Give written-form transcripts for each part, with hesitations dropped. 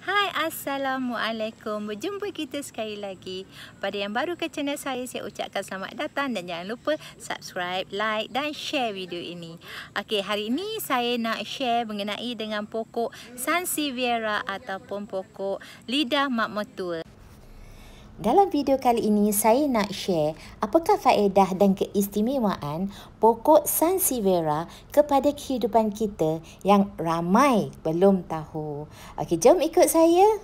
Hai, Assalamualaikum. Berjumpa kita sekali lagi. Pada yang baru ke channel saya ucapkan selamat datang dan jangan lupa subscribe, like dan share video ini. Okey, hari ini saya nak share mengenai dengan pokok Sansevieria ataupun pokok lidah mak mertua. Dalam video kali ini saya nak share apakah faedah dan keistimewaan pokok Sansevieria kepada kehidupan kita yang ramai belum tahu. Okey, jom ikut saya.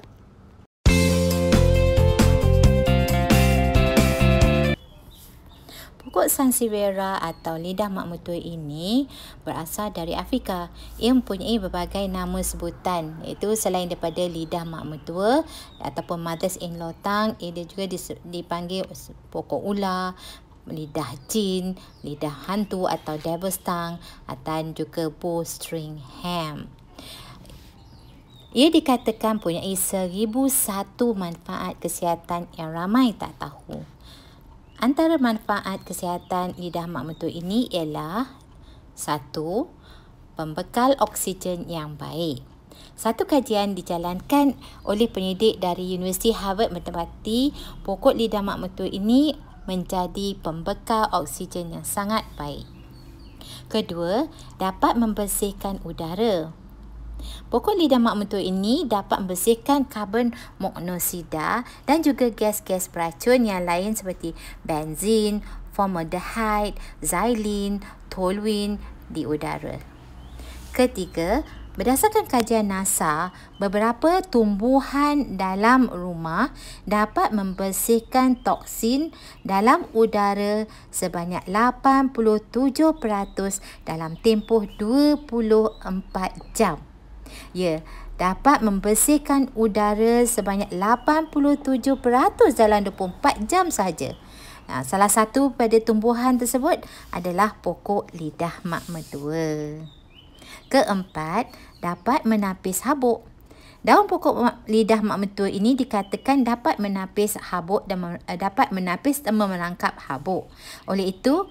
Pokok Sansevieria atau lidah mak mertua ini berasal dari Afrika. Ia mempunyai berbagai nama sebutan, iaitu selain daripada lidah mak mertua ataupun mothers in law tongue, ia juga dipanggil pokok ular, lidah jin, lidah hantu atau devil's tongue, dan juga bowstring ham. Ia dikatakan mempunyai 1001 manfaat kesihatan yang ramai tak tahu. Antara manfaat kesihatan lidah mak mertua ini ialah 1. Pembekal oksigen yang baik. Satu kajian dijalankan oleh penyidik dari Universiti Harvard mendapati pokok lidah mak mertua ini menjadi pembekal oksigen yang sangat baik. Kedua, dapat membersihkan udara. Pokok lidah mak mertua ini dapat membersihkan karbon monoksida dan juga gas-gas beracun yang lain seperti benzin, formaldehyde, xylene, toluene di udara. Ketiga, berdasarkan kajian NASA, beberapa tumbuhan dalam rumah dapat membersihkan toksin dalam udara sebanyak 87% dalam tempoh 24 jam. Ya, dapat membersihkan udara sebanyak 87% dalam 24 jam saja. Salah satu pada tumbuhan tersebut adalah pokok lidah mak mertua. Keempat, dapat menapis habuk. Daun pokok lidah mak mertua ini dikatakan dapat menapis habuk dan dapat menapis dan merangkap habuk. Oleh itu,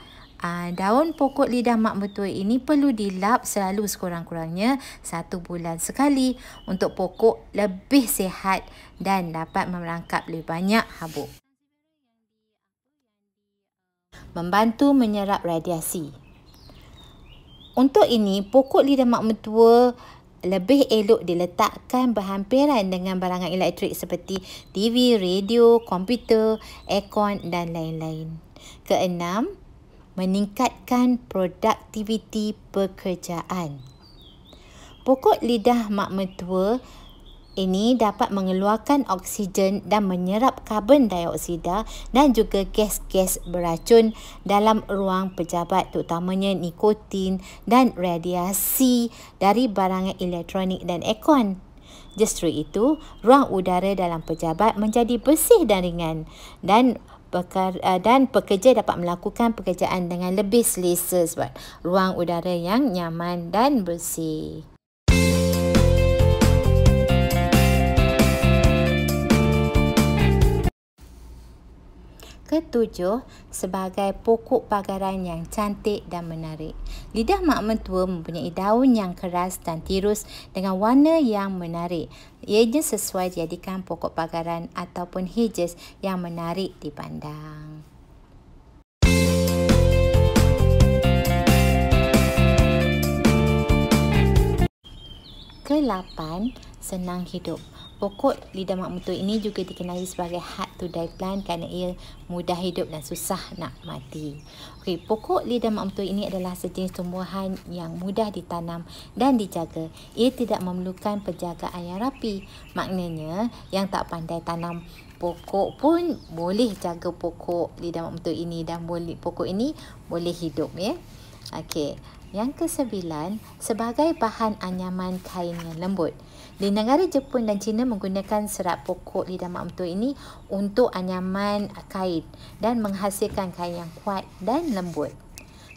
daun pokok lidah mak mertua ini perlu dilap selalu sekurang-kurangnya 1 bulan sekali untuk pokok lebih sihat dan dapat merangkap lebih banyak habuk. Membantu menyerap radiasi. Untuk ini, pokok lidah mak mertua lebih elok diletakkan berhampiran dengan barangan elektrik seperti TV, radio, komputer, aircon dan lain-lain. Keenam, meningkatkan produktiviti pekerjaan. Pokok lidah mak mertua ini dapat mengeluarkan oksigen dan menyerap karbon dioksida dan juga gas-gas beracun dalam ruang pejabat, terutamanya nikotin dan radiasi dari barangan elektronik dan aircon. Justru itu, ruang udara dalam pejabat menjadi bersih dan ringan dan pekerja dapat melakukan pekerjaan dengan lebih selesa sebab ruang udara yang nyaman dan bersih. Ketujuh, sebagai pokok pagaran yang cantik dan menarik. Lidah mak mertua mempunyai daun yang keras dan tirus dengan warna yang menarik. Ianya sesuai dijadikan pokok pagaran ataupun hedges yang menarik dipandang. Ke-8, senang hidup. Pokok lidah mak mertua ini juga dikenali sebagai hard to die plant kerana ia mudah hidup dan susah nak mati. Okey, pokok lidah mak mertua ini adalah sejenis tumbuhan yang mudah ditanam dan dijaga. Ia tidak memerlukan penjagaan yang rapi. Maknanya, yang tak pandai tanam pokok pun boleh jaga pokok lidah mak mertua ini dan pokok ini boleh hidup, ya. Okey. Yang ke-9, sebagai bahan anyaman kain yang lembut. Di negara Jepun dan China menggunakan serat pokok lidah mak mertua ini untuk anyaman kain dan menghasilkan kain yang kuat dan lembut.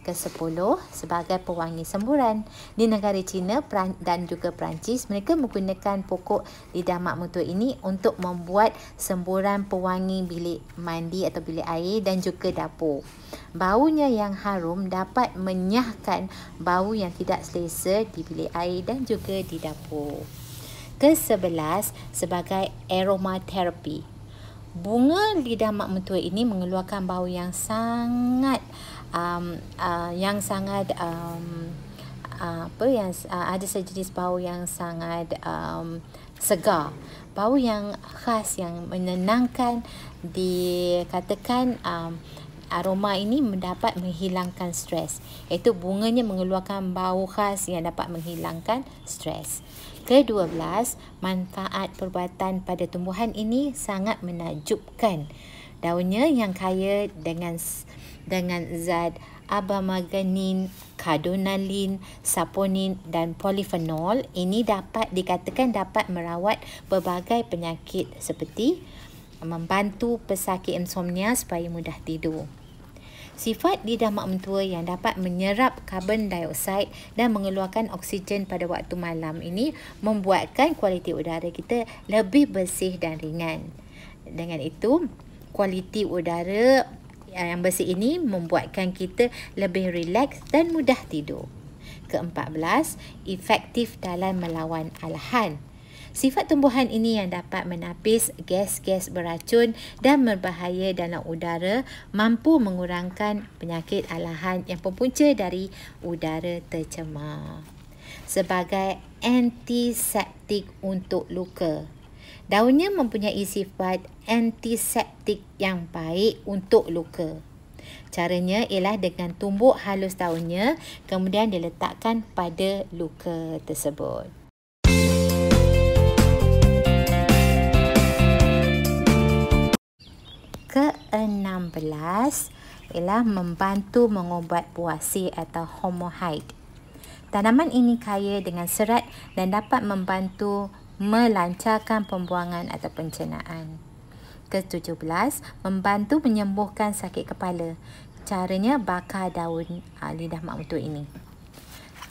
Ke-10, sebagai pewangi semburan. Di negara China dan juga Perancis, mereka menggunakan pokok lidah mak mertua ini untuk membuat semburan pewangi bilik mandi atau bilik air dan juga dapur. Baunya yang harum dapat menyahkan bau yang tidak selesa di bilik air dan juga di dapur. Ke-11 sebagai aromatherapy. Bunga lidah mak mentua ini mengeluarkan bau yang sangat ada sejenis bau yang sangat segar, bau yang khas yang menenangkan. Dikatakan aroma ini mendapat menghilangkan stres, iaitu bunganya mengeluarkan bau khas yang dapat menghilangkan stres. Ke-12, manfaat perubatan pada tumbuhan ini sangat menakjubkan. Daunnya yang kaya dengan zat abamaganin, cardonalin, saponin dan polifenol ini dikatakan dapat merawat berbagai penyakit seperti membantu pesakit insomnia supaya mudah tidur. Sifat lidah mak mentua yang dapat menyerap karbon dioksida dan mengeluarkan oksigen pada waktu malam ini membuatkan kualiti udara kita lebih bersih dan ringan. Dengan itu, kualiti udara yang bersih ini membuatkan kita lebih rileks dan mudah tidur. Ke-14, efektif dalam melawan alahan. Sifat tumbuhan ini yang dapat menapis gas-gas beracun dan berbahaya dalam udara mampu mengurangkan penyakit alahan yang berpunca dari udara tercemar. Sebagai antiseptik untuk luka. Daunnya mempunyai sifat antiseptik yang baik untuk luka. Caranya ialah dengan tumbuk halus daunnya, kemudian diletakkan pada luka tersebut. Ke-16 ialah membantu mengobat puasir atau hemorrhoid. Tanaman ini kaya dengan serat dan dapat membantu melancarkan pembuangan atau pencernaan. Ke-17, membantu menyembuhkan sakit kepala. Caranya bakar daun lidah mak mentua ini.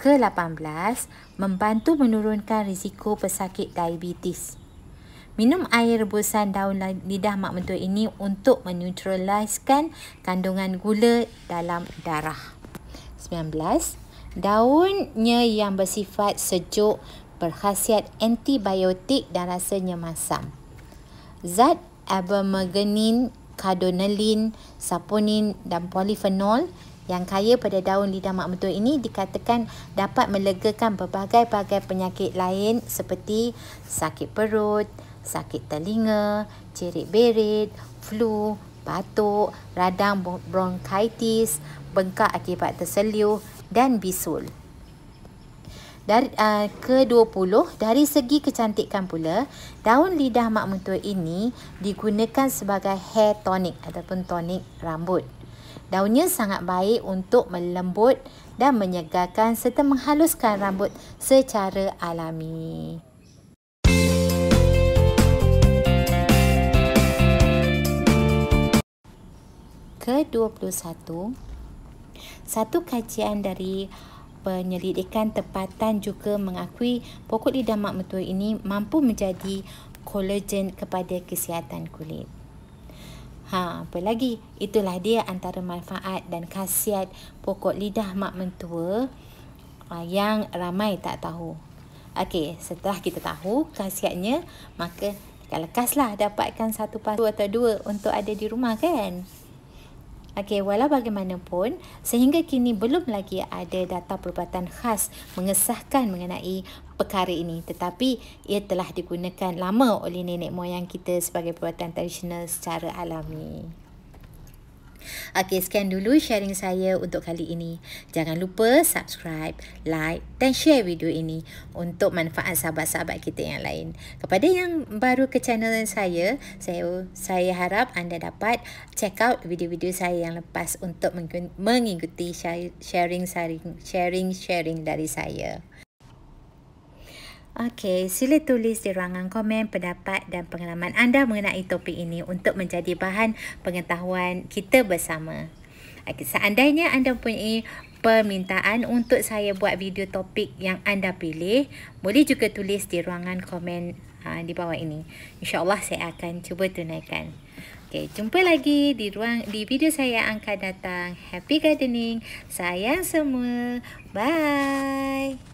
Ke-18, membantu menurunkan risiko pesakit diabetes. Minum air rebusan daun lidah mak mentua ini untuk menetraliskan kandungan gula dalam darah. 19. Daunnya yang bersifat sejuk, berkhasiat antibiotik dan rasanya masam. Zat abamaganin, cardonalin, saponin dan polifenol yang kaya pada daun lidah mak mentua ini dikatakan dapat melegakan berbagai-bagai penyakit lain seperti sakit perut, sakit telinga, cerit-berit, flu, batuk, radang bronkitis, bengkak akibat terseluh dan bisul. Ke-20, dari segi kecantikan pula, daun lidah mak mentua ini digunakan sebagai hair tonic ataupun tonik rambut. Daunnya sangat baik untuk melembut dan menyegarkan serta menghaluskan rambut secara alami. Ke-21, satu kajian dari penyelidikan tempatan juga mengakui pokok lidah mak mentua ini mampu menjadi kolagen kepada kesihatan kulit. Apa lagi? Itulah dia antara manfaat dan khasiat pokok lidah mak mentua yang ramai tak tahu. Okey, setelah kita tahu khasiatnya, maka lekaslah dapatkan satu pasu atau dua untuk ada di rumah kan? Okey, walau bagaimanapun, sehingga kini belum lagi ada data perubatan khas mengesahkan mengenai perkara ini. Tetapi ia telah digunakan lama oleh nenek moyang kita sebagai perubatan tradisional secara alami. Okey, sekian dulu sharing saya untuk kali ini. Jangan lupa subscribe, like dan share video ini untuk manfaat sahabat-sahabat kita yang lain. Kepada yang baru ke channel saya harap anda dapat check out video-video saya yang lepas untuk mengikuti sharing dari saya. Okey, sila tulis di ruangan komen pendapat dan pengalaman anda mengenai topik ini untuk menjadi bahan pengetahuan kita bersama. Okey, seandainya anda mempunyai permintaan untuk saya buat video topik yang anda pilih, boleh juga tulis di ruangan komen di bawah ini. InsyaAllah saya akan cuba tunaikan. Okey, jumpa lagi di video saya akan datang. Happy gardening. Sayang semua. Bye.